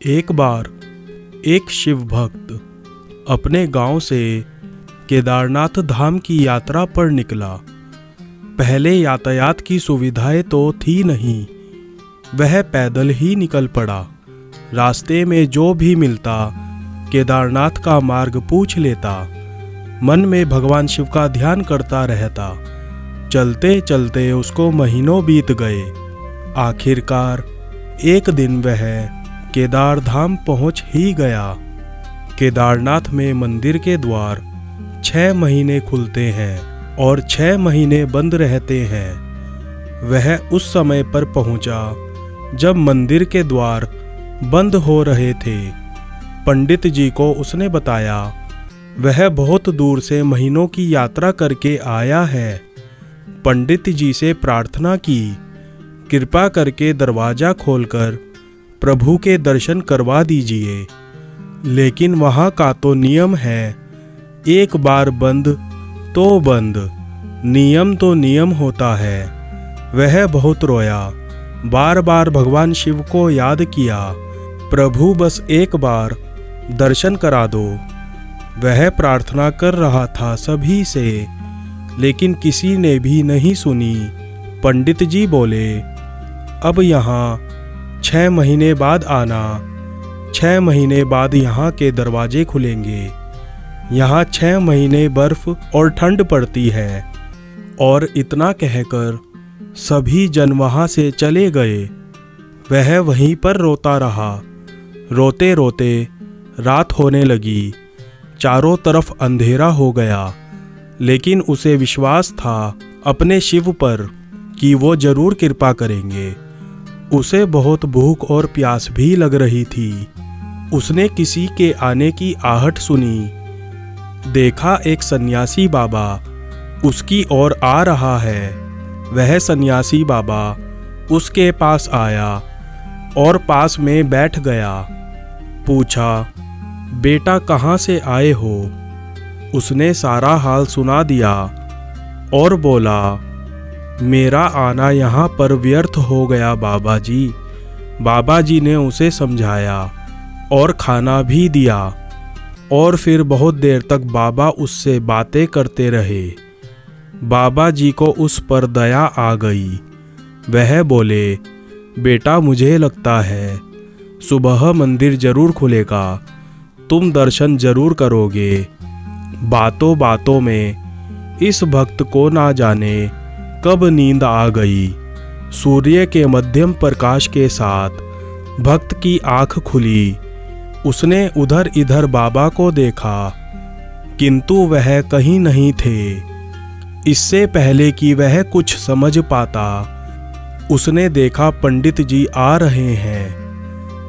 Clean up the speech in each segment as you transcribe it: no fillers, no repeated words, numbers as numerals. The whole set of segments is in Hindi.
एक बार एक शिव भक्त अपने गांव से केदारनाथ धाम की यात्रा पर निकला। पहले यातायात की सुविधाएं तो थी नहीं, वह पैदल ही निकल पड़ा। रास्ते में जो भी मिलता केदारनाथ का मार्ग पूछ लेता। मन में भगवान शिव का ध्यान करता रहता। चलते चलते उसको महीनों बीत गए। आखिरकार एक दिन वह केदार धाम पहुंच ही गया। केदारनाथ में मंदिर के द्वार 6 महीने खुलते हैं और 6 महीने बंद रहते हैं। वह उस समय पर पहुंचा जब मंदिर के द्वार बंद हो रहे थे। पंडित जी को उसने बताया वह बहुत दूर से महीनों की यात्रा करके आया है। पंडित जी से प्रार्थना की, कृपा करके दरवाजा खोलकर प्रभु के दर्शन करवा दीजिए। लेकिन वहाँ का तो नियम है, एक बार बंद तो बंद, नियम तो नियम होता है। वह बहुत रोया, बार बार भगवान शिव को याद किया, प्रभु बस एक बार दर्शन करा दो। वह प्रार्थना कर रहा था सभी से, लेकिन किसी ने भी नहीं सुनी। पंडित जी बोले, अब यहाँ 6 महीने बाद आना। 6 महीने बाद यहाँ के दरवाजे खुलेंगे। यहाँ 6 महीने बर्फ और ठंड पड़ती है। और इतना कहकर सभी जन वहाँ से चले गए। वह वहीं पर रोता रहा। रोते रोते रात होने लगी। चारों तरफ अंधेरा हो गया, लेकिन उसे विश्वास था अपने शिव पर कि वो जरूर कृपा करेंगे। उसे बहुत भूख और प्यास भी लग रही थी। उसने किसी के आने की आहट सुनी। देखा एक सन्यासी बाबा उसकी ओर आ रहा है। वह सन्यासी बाबा उसके पास आया और पास में बैठ गया। पूछा, बेटा कहाँ से आए हो? उसने सारा हाल सुना दिया और बोला, मेरा आना यहाँ पर व्यर्थ हो गया बाबा जी। बाबा जी ने उसे समझाया और खाना भी दिया। और फिर बहुत देर तक बाबा उससे बातें करते रहे। बाबा जी को उस पर दया आ गई। वह बोले, बेटा मुझे लगता है सुबह मंदिर जरूर खुलेगा, तुम दर्शन जरूर करोगे। बातों बातों में इस भक्त को ना जाने कब नींद आ गई। सूर्य के मध्यम प्रकाश के साथ भक्त की आंख खुली। उसने उधर इधर बाबा को देखा, किंतु वह कहीं नहीं थे। इससे पहले कि वह कुछ समझ पाता, उसने देखा पंडित जी आ रहे हैं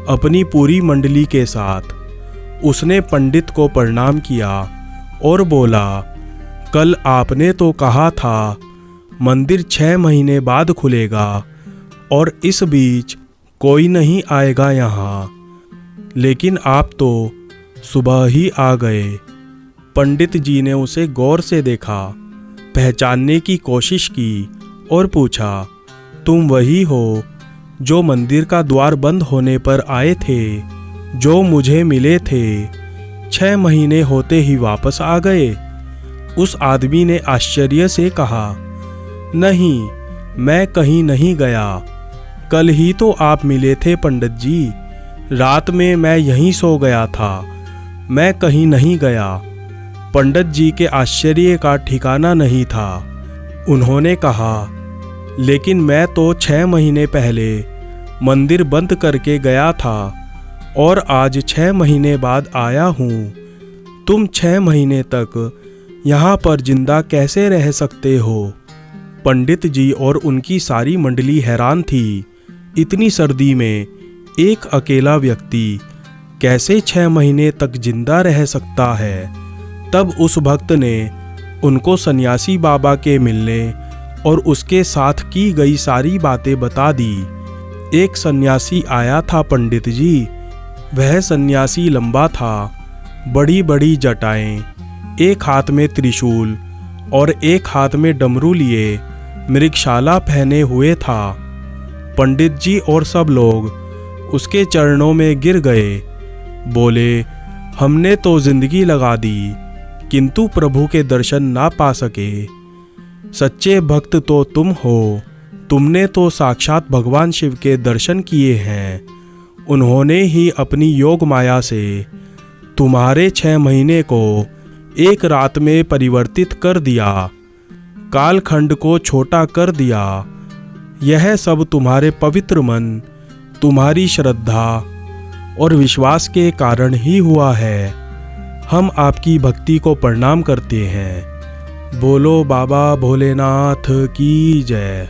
अपनी पूरी मंडली के साथ। उसने पंडित को प्रणाम किया और बोला, कल आपने तो कहा था मंदिर 6 महीने बाद खुलेगा और इस बीच कोई नहीं आएगा यहाँ, लेकिन आप तो सुबह ही आ गए। पंडित जी ने उसे गौर से देखा, पहचानने की कोशिश की और पूछा, तुम वही हो जो मंदिर का द्वार बंद होने पर आए थे, जो मुझे मिले थे? 6 महीने होते ही वापस आ गए? उस आदमी ने आश्चर्य से कहा, नहीं, मैं कहीं नहीं गया। कल ही तो आप मिले थे पंडित जी। रात में मैं यहीं सो गया था, मैं कहीं नहीं गया। पंडित जी के आश्चर्य का ठिकाना नहीं था। उन्होंने कहा, लेकिन मैं तो 6 महीने पहले मंदिर बंद करके गया था और आज 6 महीने बाद आया हूँ। तुम 6 महीने तक यहाँ पर जिंदा कैसे रह सकते हो? पंडित जी और उनकी सारी मंडली हैरान थी। इतनी सर्दी में एक अकेला व्यक्ति कैसे 6 महीने तक जिंदा रह सकता है? तब उस भक्त ने उनको सन्यासी बाबा के मिलने और उसके साथ की गई सारी बातें बता दी। एक सन्यासी आया था पंडित जी। वह सन्यासी लंबा था, बड़ी बड़ी जटाएं, एक हाथ में त्रिशूल और एक हाथ में डमरू लिए मृगशाला पहने हुए था। पंडित जी और सब लोग उसके चरणों में गिर गए। बोले, हमने तो जिंदगी लगा दी, किंतु प्रभु के दर्शन ना पा सके। सच्चे भक्त तो तुम हो, तुमने तो साक्षात भगवान शिव के दर्शन किए हैं। उन्होंने ही अपनी योग माया से तुम्हारे 6 महीने को एक रात में परिवर्तित कर दिया, कालखंड को छोटा कर दिया। यह सब तुम्हारे पवित्र मन, तुम्हारी श्रद्धा और विश्वास के कारण ही हुआ है। हम आपकी भक्ति को प्रणाम करते हैं। बोलो बाबा भोलेनाथ की जय।